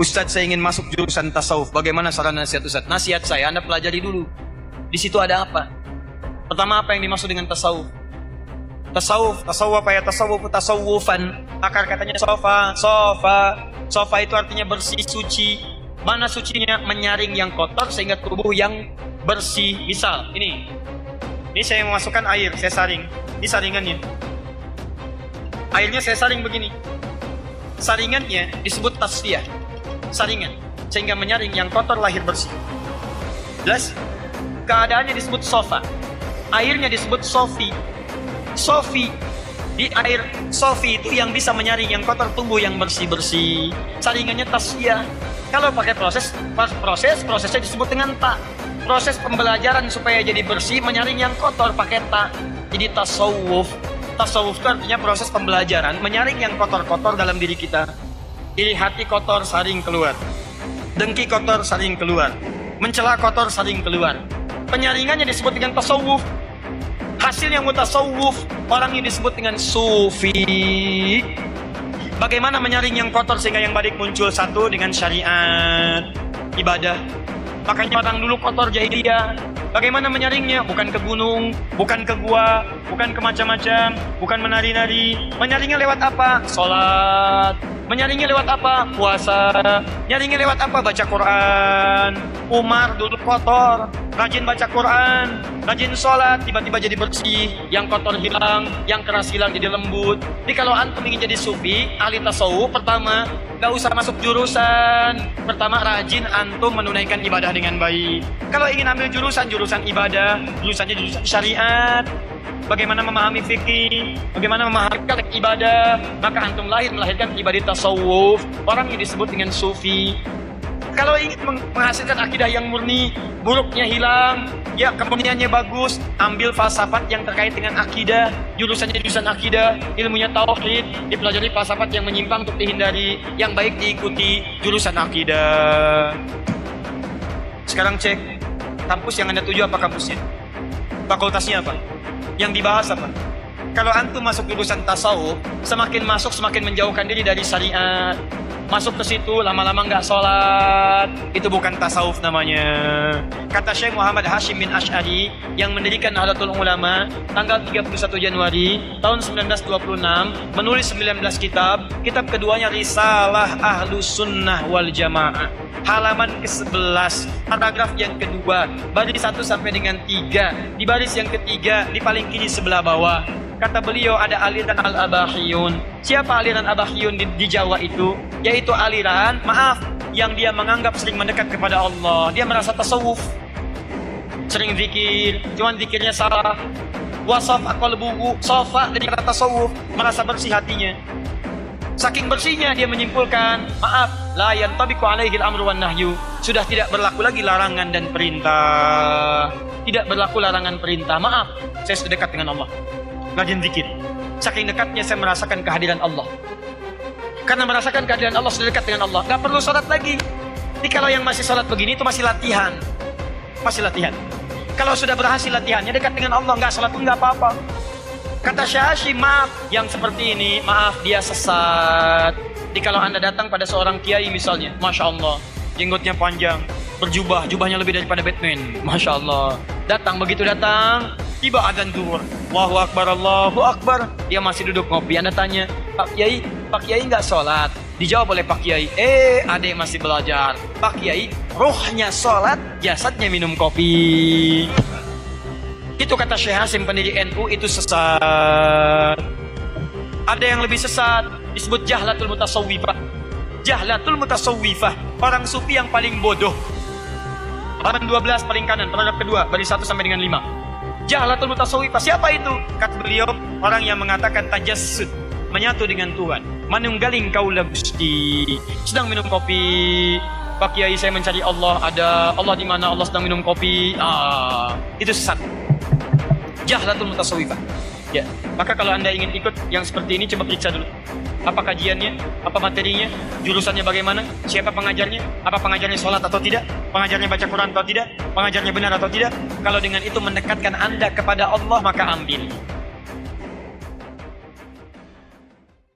Ustadz, saya ingin masuk jurusan tasawuf. Bagaimana saran nasihat Ustadz? Nasihat saya, Anda pelajari dulu. Di situ ada apa? Pertama, apa yang dimaksud dengan tasawuf? Tasawuf apa ya? Tasawufan. Akar katanya sofa. Sofa itu artinya bersih, suci. Mana sucinya? Menyaring yang kotor sehingga tubuh yang bersih. Misal, ini saya memasukkan air, saya saring. Ini saringannya. Airnya saya saring begini. Saringannya disebut tasfiyah. Saringan, sehingga menyaring yang kotor lahir bersih. Jelas? Keadaannya disebut sofa. Airnya disebut sofi. Di air sofi itu yang bisa menyaring yang kotor, tumbuh yang bersih-bersih. Saringannya tasfiyah. Kalau pakai prosesnya disebut dengan ta. Proses pembelajaran supaya jadi bersih, menyaring yang kotor pakai ta. Jadi tasawuf. Tasawuf itu artinya proses pembelajaran, menyaring yang kotor-kotor dalam diri kita. Iri hati kotor, saring keluar. Dengki kotor, saring keluar. Mencela kotor, saring keluar. Penyaringannya disebut dengan tasawuf. Hasilnya mutasawuf, orangnya disebut dengan sufi. Bagaimana menyaring yang kotor sehingga yang baik muncul? Satu, dengan syariat, ibadah. Makanya orang dulu kotor jahiliyah. Bagaimana menyaringnya? Bukan ke gunung, bukan ke gua, bukan ke macam-macam, bukan menari-nari. Menyaringnya lewat apa? Sholat. Menyaringnya lewat apa? Puasa. Nyaringnya lewat apa? Baca Quran. Umar dulu kotor, rajin baca Quran, rajin sholat, tiba-tiba jadi bersih. Yang kotor hilang, yang keras hilang jadi lembut. Jadi kalau antum ingin jadi sufi, ahli tasawuf, pertama, gak usah masuk jurusan. Pertama, rajin antum menunaikan ibadah dengan baik. Kalau ingin ambil jurusan ibadah, jurusannya jurusan syariat. Bagaimana memahami fikih, bagaimana memahami ibadah, maka antum melahirkan ibadah tasawuf. Orang yang disebut dengan sufi. Kalau ingin menghasilkan akidah yang murni, buruknya hilang, ya kemurniannya bagus, ambil falsafat yang terkait dengan akidah, jurusannya jurusan akidah, ilmunya tauhid, dipelajari falsafat yang menyimpang untuk dihindari, yang baik diikuti, jurusan akidah. Sekarang cek, kampus yang Anda tuju apa kampusnya? Fakultasnya apa? Yang dibahas apa? Kalau antum masuk jurusan tasawuf, semakin masuk semakin menjauhkan diri dari syariat. Masuk ke situ lama-lama nggak sholat, itu bukan tasawuf namanya. Kata Syekh Muhammad Hashim bin Ash'ari yang mendirikan Nahdlatul Ulama tanggal 31 Januari tahun 1926, menulis 19 kitab. Kitab keduanya Risalah Ahlus Sunnah wal Jamaah, halaman ke-11, paragraf yang kedua, baris 1 sampai dengan 3. Di baris yang ketiga, di paling kiri sebelah bawah, kata beliau ada aliran Al-Abahiyun. Siapa aliran Abahiyun di Jawa itu? Yaitu aliran, yang dia menganggap sering mendekat kepada Allah. Dia merasa tasawuf, sering zikir, cuman zikirnya salah. Wasaf qalbuhu, sofa dari kata tasawuf, merasa bersih hatinya. Saking bersihnya dia menyimpulkan, la yantabiqu alaihi al-amru wan nahyu. Sudah tidak berlaku lagi larangan dan perintah. Tidak berlaku larangan perintah. Saya sudah dekat dengan Allah. Rajin zikir. Saking dekatnya saya merasakan kehadiran Allah. Karena merasakan kehadiran Allah, sudah dekat dengan Allah, gak perlu sholat lagi. Jadi kalau yang masih sholat begini itu masih latihan. Masih latihan. Kalau sudah berhasil latihannya dekat dengan Allah, gak sholat pun gak apa-apa. Kata Syekh, yang seperti ini, dia sesat. Jadi kalau anda datang pada seorang kiai misalnya, Masya Allah, jenggotnya panjang, berjubah, jubahnya lebih daripada Batman, Masya Allah. Begitu datang, tiba adzan zuhur, Allahu Akbar, dia masih duduk ngopi. Anda tanya, Pak Kiai nggak sholat? Dijawab oleh Pak Kiai, adek masih belajar. Pak Kiai, rohnya sholat, jasadnya minum kopi. Itu kata Syekh Hasim, pendiri NU, itu sesat. Ada yang lebih sesat, disebut jahlatul mutasawwifah. Jahlatul mutasawwifah, orang sufi yang paling bodoh. Halaman 12 paling kanan, paragraf kedua, baris 1 sampai dengan 5. Jahlatul mutasawwifah, siapa itu? Kata beliau, orang yang mengatakan tajassud, menyatu dengan Tuhan, manunggaling kaula Gusti. Sedang minum kopi, Pak Kiai saya mencari Allah, ada Allah di mana? Allah sedang minum kopi. Itu sesat. Jahlatul mutasawwifah. Ya, maka kalau anda ingin ikut yang seperti ini, coba periksa dulu. Apa kajiannya? Apa materinya? Jurusannya bagaimana? Siapa pengajarnya? Apa pengajarnya sholat atau tidak? Pengajarnya baca Quran atau tidak? Pengajarnya benar atau tidak? Kalau dengan itu mendekatkan anda kepada Allah, maka ambil.